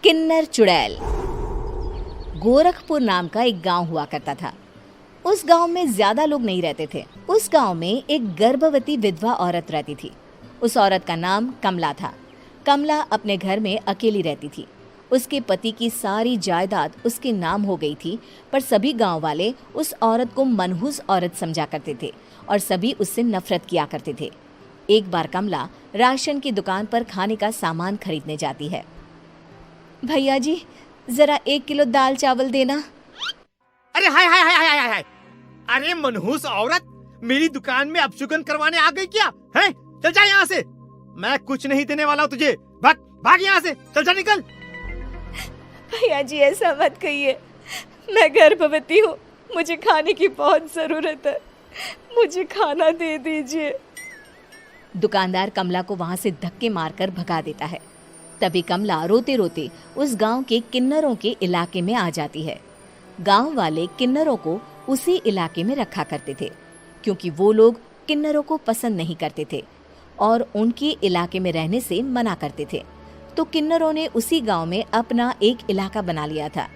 किन्नर चुड़ैल। गोरखपुर नाम का एक गांव हुआ करता था। उस गांव में ज्यादा लोग नहीं रहते थे। उस गांव में एक गर्भवती विधवा औरत रहती थी। उस औरत का नाम कमला था। कमला अपने घर में अकेली रहती थी। उसके पति की सारी जायदाद उसके नाम हो गई थी, पर सभी गांव वाले उस औरत को मनहूस औरत समझा करते थे और सभी उससे नफरत किया करते थे। एक बार कमला राशन की दुकान पर खाने का सामान खरीदने जाती है। भैया जी, जरा 1 किलो दाल चावल देना। अरे हाय हाय हाय हाय हाय! अरे मनहूस औरत, मेरी दुकान में अपशुगन करवाने आ गई क्या? हैं? चल जा यहाँ से, मैं कुछ नहीं देने वाला हूँ तुझे। भाग भाग यहाँ से, चल जा, निकल। भैया जी, ऐसा मत कहिए, मैं गर्भवती हूँ, मुझे खाने की बहुत जरूरत है, मुझे खाना दे दीजिए। दुकानदार कमला को वहां से धक्के मारकर भगा देता है। तभी कमला रोते रोते उस गांव के किन्नरों के इलाके में आ जाती है। गांव वाले किन्नरों को उसी इलाके में रखा करते थे, क्योंकि वो लोग किन्नरों को पसंद नहीं करते थे और उनके इलाके में रहने से मना करते थे। तो किन्नरों ने उसी गांव में अपना एक इलाका बना लिया था।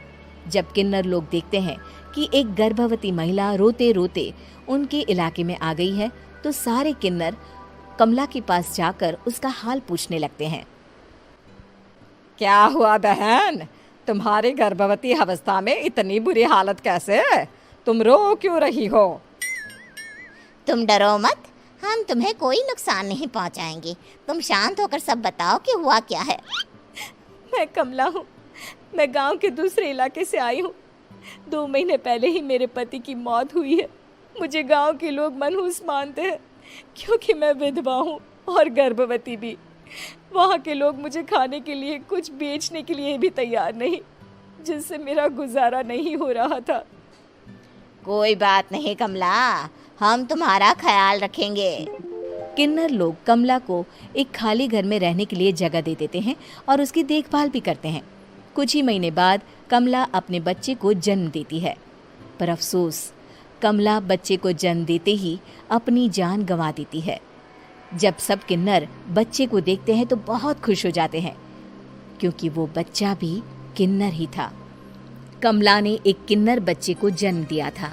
जब किन्नर लोग देखते हैं कि एक गर्भवती महिला रोते रोते उनके इलाके में आ गई है, तो सारे किन्नर कमला के पास जाकर उसका हाल पूछने लगते हैं। क्या हुआ बहन, तुम्हारी गर्भवती अवस्था में इतनी बुरी हालत कैसे? तुम रो क्यों रही हो? तुम डरो मत, हम तुम्हें कोई नुकसान नहीं पहुंचाएंगे। तुम शांत होकर सब बताओ कि हुआ क्या है। मैं कमला हूँ, मैं गांव के दूसरे इलाके से आई हूँ। 2 महीने पहले ही मेरे पति की मौत हुई है। मुझे गांव के लोग मनहूस मानते हैं, क्योंकि मैं विधवा हूँ और गर्भवती भी। वहाँ के लोग मुझे खाने के लिए कुछ बेचने के लिए भी तैयार नहीं, जिससे मेरा गुजारा नहीं हो रहा था। कोई बात नहीं कमला, हम तुम्हारा ख्याल रखेंगे। किन्नर लोग कमला को एक खाली घर में रहने के लिए जगह दे देते हैं और उसकी देखभाल भी करते हैं। कुछ ही महीने बाद कमला अपने बच्चे को जन्म देती है, पर अफसोस, कमला बच्चे को जन्म देते ही अपनी जान गंवा देती है। जब सब किन्नर बच्चे को देखते हैं तो बहुत खुश हो जाते हैं, क्योंकि वो बच्चा भी किन्नर ही था। कमला ने एक किन्नर बच्चे को जन्म दिया था।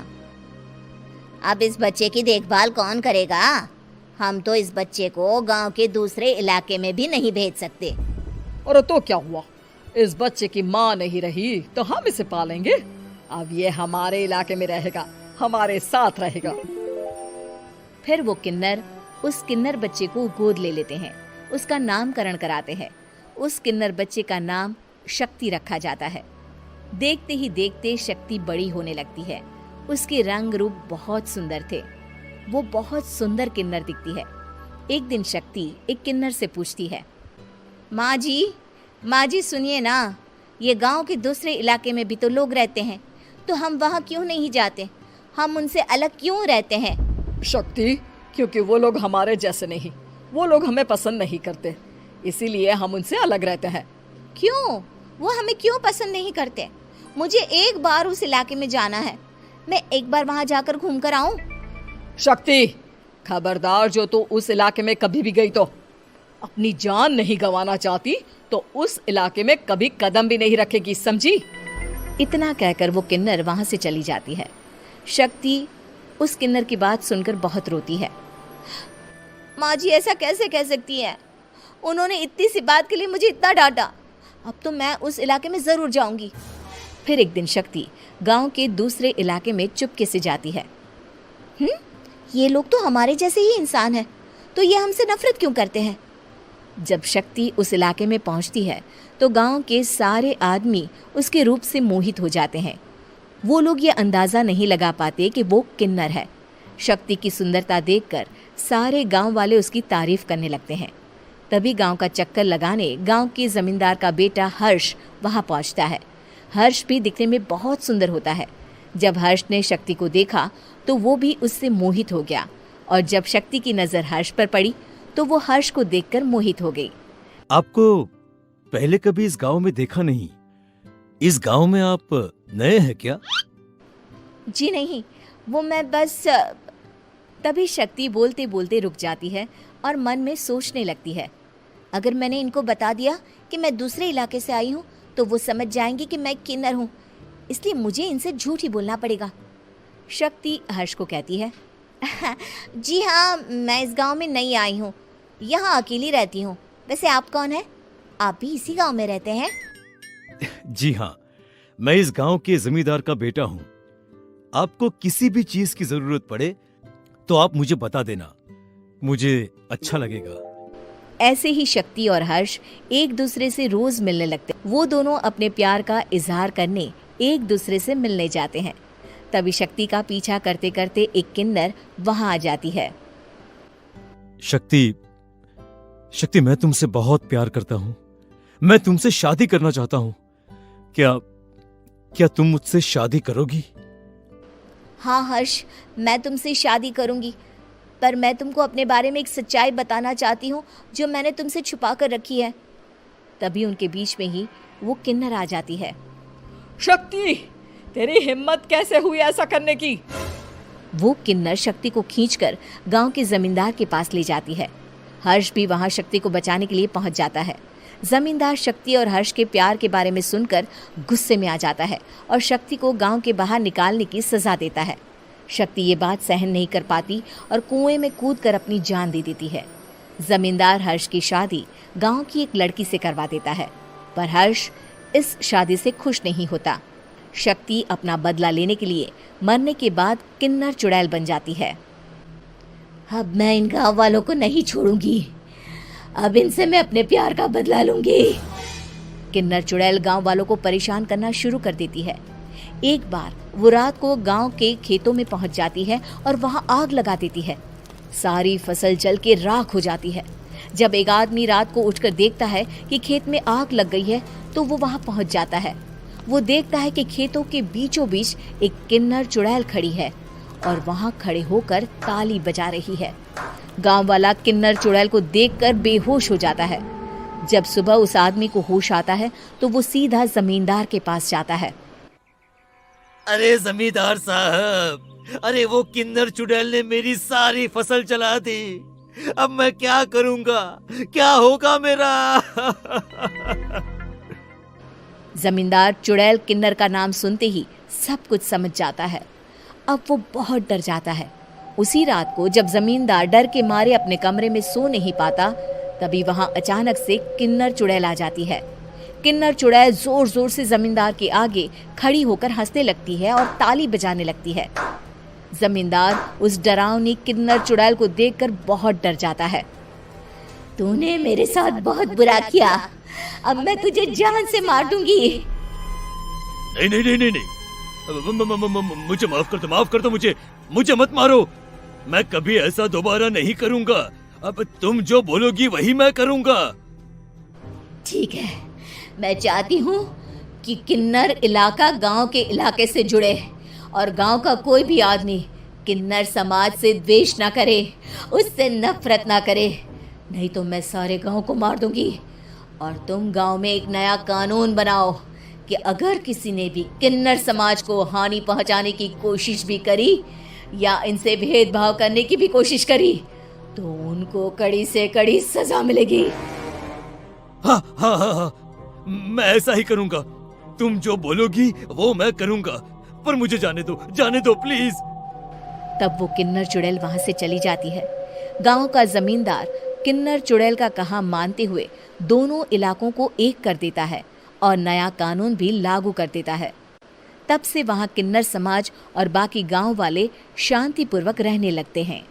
अब इस बच्चे की देखभाल कौन करेगा? हम तो इस बच्चे को गांव के दूसरे इलाके में भी नहीं भेज सकते। और तो क्या हुआ, इस बच्चे की माँ नहीं रही तो हम इसे पालेंगे। अब ये हमारे इलाके में रहेगा, हमारे साथ रहेगा। फिर वो किन्नर उस किन्नर बच्चे को गोद ले लेते हैं, उसका नामकरण कराते हैं। उस किन्नर बच्चे का नाम शक्ति रखा जाता है। देखते ही देखते शक्ति बड़ी होने लगती है। उसके रंग रूप बहुत सुंदर थे। वो बहुत सुंदर किन्नर दिखती है। एक दिन शक्ति एक किन्नर से पूछती है, माँ जी सुनिए ना, ये गांव के दूसरे इलाके में भी तो लोग रहते हैं, तो हम वहाँ क्यों नहीं जाते? हम उनसे अलग क्यों रहते हैं? शक्ति, क्योंकि वो लोग हमारे जैसे नहीं, वो लोग हमें पसंद नहीं करते, इसीलिए हम उनसे अलग रहते हैं। क्यों? वो हमें क्यों पसंद नहीं करते? मुझे एक बार उस इलाके में जाना है, मैं एक बार वहाँ जाकर घूम कर आऊं। शक्ति, खबरदार, जो तू उस इलाके में कभी भी गई तो अपनी जान नहीं गंवाना चाहती तो उस इलाके में कभी कदम भी नहीं रखेगी, समझी? इतना कहकर वो किन्नर वहाँ से चली जाती है। शक्ति उस किन्नर की बात सुनकर बहुत रोती है। माँ जी, ऐसा कैसे कह सकती हैं? उन्होंने इतनी सी बात के लिए मुझे इतना डांटा। अब तो मैं उस इलाके में जरूर जाऊंगी। फिर एक दिन शक्ति गांव के दूसरे इलाके में चुपके से जाती है। ये लोग तो हमारे जैसे ही इंसान हैं, तो ये हमसे नफरत क्यों करते हैं? जब शक्ति उस इलाके में पहुंचती है तो गांव के सारे आदमी उसके रूप से मोहित हो जाते हैं। वो लोग ये अंदाजा नहीं लगा पाते कि वो किन्नर है। शक्ति की सुंदरता देखकर सारे गांव वाले उसकी तारीफ करने लगते हैं। तभी गांव का चक्कर लगाने गांव के जमींदार का बेटा हर्ष वहां पहुंचता है। हर्ष भी दिखने में बहुत सुंदर होता है। जब हर्ष ने शक्ति को देखा तो वो भी उससे मोहित हो गया, और जब शक्ति की नजर हर्ष पर पड़ी तो वो हर्ष को देखकर मोहित हो गई। आपको पहले कभी इस गांव में देखा नहीं। इस गांव में आप नए हैं क्या? जी नहीं, वो मैं बस। तभी शक्ति बोलते बोलते रुक जाती है और मन में सोचने लगती है, अगर मैंने इनको बता दिया कि मैं दूसरे इलाके से आई हूँ तो वो समझ जाएंगे कि मैं किन्नर हूँ, इसलिए मुझे इनसे झूठ ही बोलना पड़ेगा। शक्ति हर्ष को कहती है, जी हाँ, मैं इस गांव में नई आई हूँ, यहाँ अकेली रहती हूँ। वैसे आप कौन है? आप भी इसी गांव में रहते हैं? जी हाँ, मैं इस गांव के जमींदार का बेटा हूँ। आपको किसी भी चीज की जरूरत पड़े तो आप मुझे बता देना, मुझे अच्छा लगेगा। ऐसे ही शक्ति और हर्ष एक दूसरे से रोज मिलने लगते। वो दोनों अपने प्यार का इजहार करने एक दूसरे से मिलने जाते हैं। तभी शक्ति का पीछा करते करते एक किन्नर वहां आ जाती है। शक्ति, मैं तुमसे बहुत प्यार करता हूँ। मैं तुमसे शादी करना चाहता हूँ। क्या तुम मुझसे शादी करोगी? हाँ हर्ष, मैं तुमसे शादी करूंगी, पर मैं तुमको अपने बारे में एक सच्चाई बताना चाहती हूँ जो मैंने तुमसे छुपा कर रखी है। तभी उनके बीच में ही वो किन्नर आ जाती है। शक्ति, तेरी हिम्मत कैसे हुई ऐसा करने की? वो किन्नर शक्ति को खींचकर गांव के जमींदार के पास ले जाती है। हर्ष भी वहां शक्ति को बचाने के लिए पहुंच जाता है। जमींदार शक्ति और हर्ष के प्यार के बारे में सुनकर गुस्से में आ जाता है और शक्ति को गांव के बाहर निकालने की सजा देता है। शक्ति ये बात सहन नहीं कर पाती और कुएं में कूदकर अपनी जान दे देती है। जमींदार हर्ष की शादी गांव की एक लड़की से करवा देता है, पर हर्ष इस शादी से खुश नहीं होता। शक्ति अपना बदला लेने के लिए मरने के बाद किन्नर चुड़ैल बन जाती है। अब मैं इन गांव वालों को नहीं छोड़ूंगी, अब इनसे मैं अपने प्यार का बदला लूंगी। किन्नर चुड़ैल गांव वालों को परेशान करना शुरू कर देती है। एक बार वो रात को गांव के खेतों में पहुंच जाती है और वहां आग लगा देती है। सारी फसल जल के राख हो जाती है। जब एक आदमी रात को उठकर देखता है कि खेत में आग लग गई है तो वो वहां पहुंच जाता है। वो देखता है कि खेतों के बीचों बीच एक किन्नर चुड़ैल खड़ी है और वहां खड़े होकर ताली बजा रही है। गांव वाला किन्नर चुड़ैल को देखकर बेहोश हो जाता है। जब सुबह उस आदमी को होश आता है तो वो सीधा जमींदार के पास जाता है। अरे जमींदार साहब, अरे वो किन्नर चुड़ैल ने मेरी सारी फसल जला दी। अब मैं क्या करूंगा? क्या होगा मेरा? जमींदार चुड़ैल किन्नर का नाम सुनते ही सब कुछ समझ जाता है। अब वो बहुत डर जाता है। उसी रात को जब जमींदार डर के मारे अपने कमरे में सो नहीं पाता, तभी वहां अचानक से किन्नर चुड़ैल आ जाती है। किन्नर चुड़ैल जोर जोर से जमींदार के आगे खड़ी होकर हंसने लगती है और ताली बजाने लगती है। जमींदार उस डरावनी किन्नर चुड़ैल को देखकर बहुत डर जाता है। तूने मेरे साथ बहुत बुरा किया, अब मैं तुझे जान से मार दूंगी। नहीं नहीं नहीं नहीं नहीं, मुझे माफ कर दो, मुझे मत मारो। मैं कभी ऐसा दोबारा नहीं करूंगा। अब तुम जो बोलोगी वही मैं करूंगा। ठीक है, मैं चाहती हूँ कि किन्नर इलाका गांव के इलाके से जुड़े और गांव का कोई भी आदमी किन्नर समाज से द्वेष ना करे, उससे नफरत ना करे, नहीं तो मैं सारे गांव को मार दूंगी। और तुम गांव में एक नया कानून बनाओ कि अगर किसी ने भी किन्नर समाज को हानि पहुंचाने की कोशिश भी करी या इनसे भेदभाव करने की भी कोशिश करी तो उनको कड़ी से कड़ी सजा मिलेगी। हाँ हाँ हाँ हाँ, मैं ऐसा ही करूंगा। तुम जो बोलोगी वो मैं करूंगा, पर मुझे जाने दो प्लीज। तब वो किन्नर चुड़ैल वहां से चली जाती है। गांव का जमींदार किन्नर चुड़ैल का कहा मानते हुए दोनों इलाकों को एक कर देता है और नया कानून भी लागू कर देता है। तब से वहां किन्नर समाज और बाकी गांव वाले शांतिपूर्वक रहने लगते हैं।